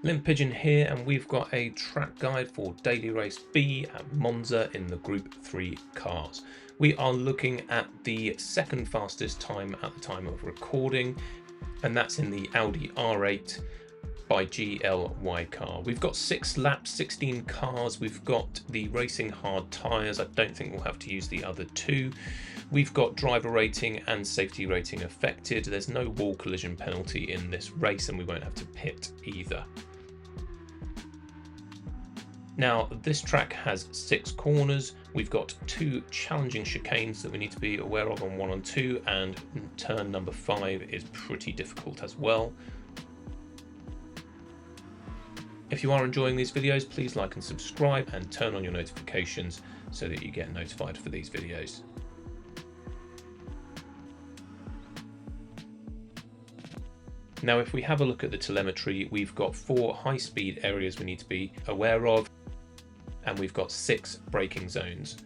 Limp Pigeon here, and we've got a track guide for Daily Race B at Monza in the Group 3 cars. We are looking at the second fastest time at the time of recording, and that's in the Audi R8 by GLY car. We've got 6 laps, 16 cars. We've got the racing hard tyres. I don't think we'll have to use the other 2. We've got driver rating and safety rating affected. There's no wall collision penalty in this race, and we won't have to pit either. Now, this track has 6 corners. We've got 2 challenging chicanes that we need to be aware of on 1 and 2, and turn number 5 is pretty difficult as well. If you are enjoying these videos, please like and subscribe and turn on your notifications so that you get notified for these videos. Now, if we have a look at the telemetry, we've got 4 high-speed areas we need to be aware of, and we've got 6 braking zones.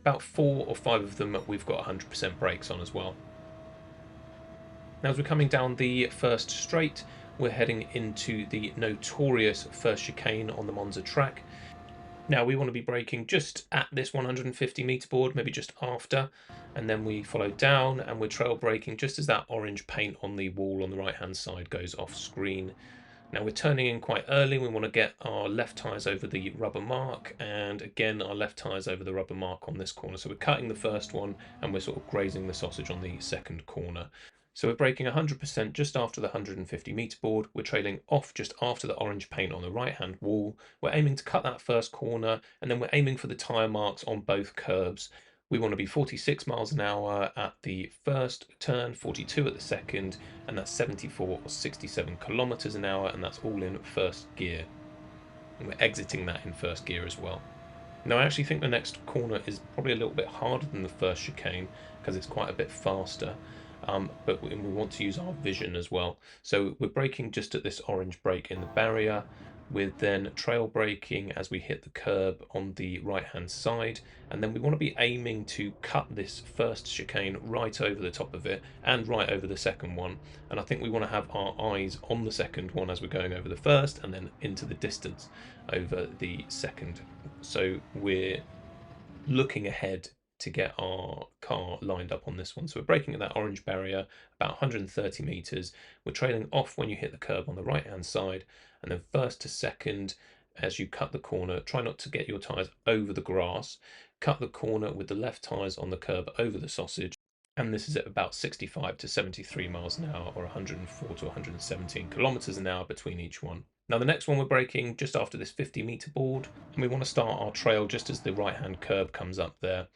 About 4 or 5 of them we've got 100% brakes on as well. Now, as we're coming down the first straight, we're heading into the notorious first chicane on the Monza track. Now, we want to be braking just at this 150 meter board, maybe just after, and then we follow down and we're trail braking just as that orange paint on the wall on the right hand side goes off screen. Now, we're turning in quite early. We want to get our left tyres over the rubber mark, and again our left tyres over the rubber mark on this corner. So we're cutting the first one and we're sort of grazing the sausage on the second corner. So we're braking 100% just after the 150 meter board. We're trailing off just after the orange paint on the right hand wall. We're aiming to cut that first corner, and then we're aiming for the tyre marks on both curbs. We want to be 46 miles an hour at the first turn, 42 at the second, and that's 74 or 67 kilometers an hour, and that's all in first gear. And we're exiting that in first gear as well. Now, I actually think the next corner is probably a little bit harder than the first chicane because it's quite a bit faster. But we want to use our vision as well. So we're braking just at this orange brake in the barrier. We're then trail braking as we hit the curb on the right hand side, and then we want to be aiming to cut this first chicane right over the top of it and right over the second one. And I think we want to have our eyes on the second one as we're going over the first, and then into the distance over the second. So we're looking ahead to get our car lined up on this one. So we're braking at that orange barrier about 130 meters. We're trailing off when you hit the curb on the right hand side, and then first to second as you cut the corner. Try not to get your tyres over the grass. Cut the corner with the left tyres on the curb over the sausage, and this is at about 65 to 73 miles an hour, or 104 to 117 kilometers an hour between each one. Now, the next one we're braking just after this 50 meter board, and we want to start our trail just as the right hand curb comes up there.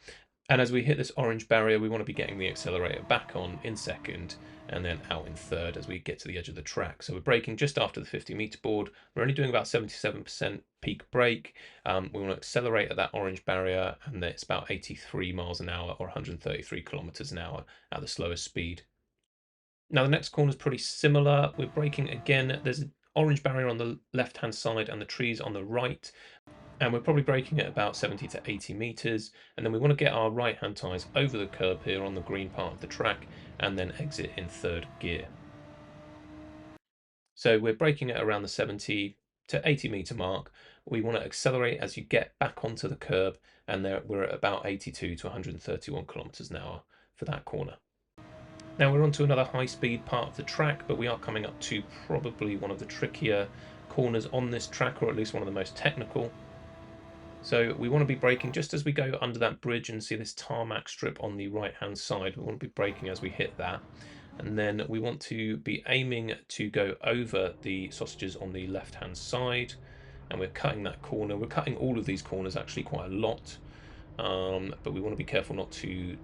And as we hit this orange barrier, we want to be getting the accelerator back on in second and then out in third as we get to the edge of the track. So we're braking just after the 50 meter board. We're only doing about 77% peak brake. We want to accelerate at that orange barrier, and it's about 83 miles an hour or 133 kilometers an hour at the slowest speed. Now, the next corner is pretty similar. We're braking again. There's an orange barrier on the left hand side and the trees on the right. And we're probably braking at about 70 to 80 meters, and then we want to get our right hand tyres over the curb here on the green part of the track and then exit in third gear. So we're braking at around the 70 to 80 meter mark. We want to accelerate as you get back onto the curb, and there we're at about 82 to 131 kilometers an hour for that corner. Now we're on to another high speed part of the track, but we are coming up to probably one of the trickier corners on this track, or at least one of the most technical. So we want to be braking just as we go under that bridge and see this tarmac strip on the right hand side. We want to be braking as we hit that, and then we want to be aiming to go over the sausages on the left hand side, and we're cutting that corner. We're cutting all of these corners actually quite a lot, but we want to be careful not to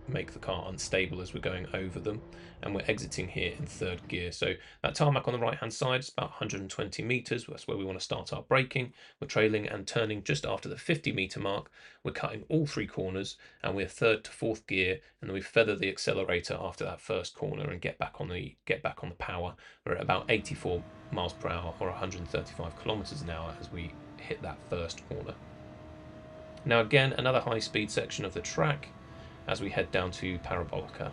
make the car unstable as we're going over them, and we're exiting here in third gear. So that tarmac on the right hand side is about 120 meters. That's where we want to start our braking. We're trailing and turning just after the 50 meter mark. We're cutting all 3 corners, and we're third to fourth gear, and then we feather the accelerator after that first corner and get back on the power. We're at about 84 miles per hour or 135 kilometers an hour as we hit that first corner. Now, again, another high speed section of the track as we head down to Parabolica.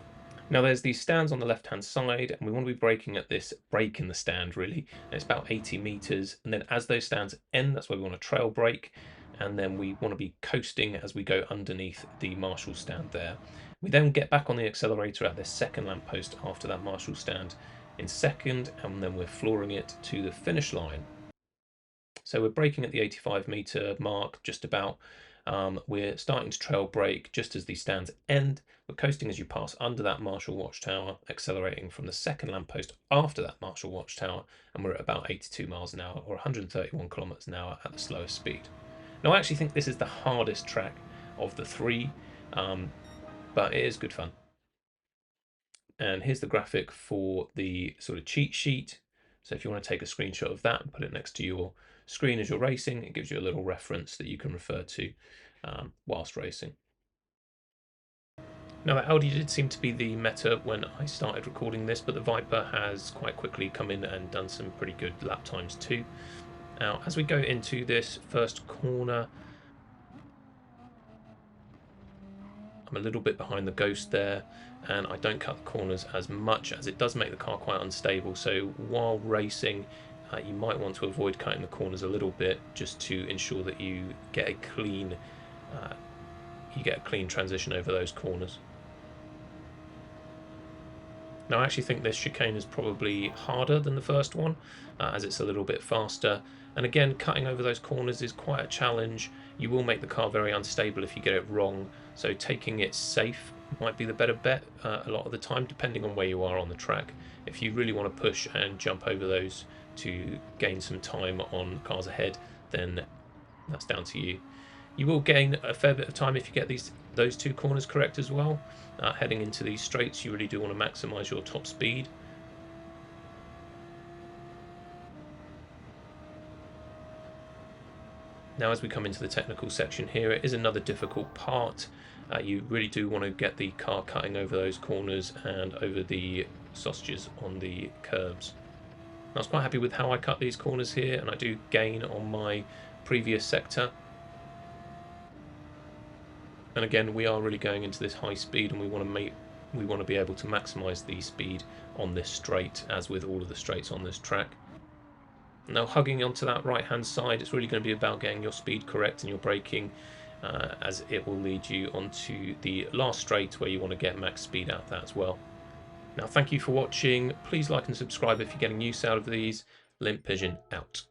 Now there's these stands on the left hand side, and we want to be braking at this break in the stand really, and it's about 80 meters, and then as those stands end, that's where we want to trail brake, and then we want to be coasting as we go underneath the Marshall stand there. We then get back on the accelerator at this second lamppost after that Marshall stand in second, and then we're flooring it to the finish line. So we're braking at the 85 meter mark, just about. We're starting to trail brake just as these stands end. We're coasting as you pass under that Marshall watchtower, accelerating from the second lamppost after that Marshall watchtower, and we're at about 82 miles an hour or 131 kilometers an hour at the slowest speed. Now, I actually think this is the hardest track of the three, but it is good fun. And here's the graphic for the sort of cheat sheet. So if you want to take a screenshot of that and put it next to your screen as you're racing, it gives you a little reference that you can refer to whilst racing. Now, the Audi did seem to be the meta when I started recording this, but the Viper has quite quickly come in and done some pretty good lap times too. Now, as we go into this first corner, I'm a little bit behind the Ghost there, and I don't cut the corners as much, as it does make the car quite unstable. So while racing, you might want to avoid cutting the corners a little bit, just to ensure that you get a clean transition over those corners. Now, I actually think this chicane is probably harder than the first one, as it's a little bit faster. And again, cutting over those corners is quite a challenge. You will make the car very unstable if you get it wrong, so taking it safe might be the better bet a lot of the time, depending on where you are on the track. If you really want to push and jump over those to gain some time on cars ahead, then that's down to you. You will gain a fair bit of time if you get those two corners correct as well. Heading into these straights, you really do want to maximise your top speed. Now, as we come into the technical section here, it is another difficult part. You really do want to get the car cutting over those corners and over the sausages on the curbs. I was quite happy with how I cut these corners here, and I do gain on my previous sector. And again, we are really going into this high speed, and we want to be able to maximise the speed on this straight, as with all of the straights on this track. Now, hugging onto that right hand side, it's really going to be about getting your speed correct and your braking, as it will lead you onto the last straight where you want to get max speed out of that as well. Now, thank you for watching. Please like and subscribe if you're getting use out of these. Limp Pigeon out.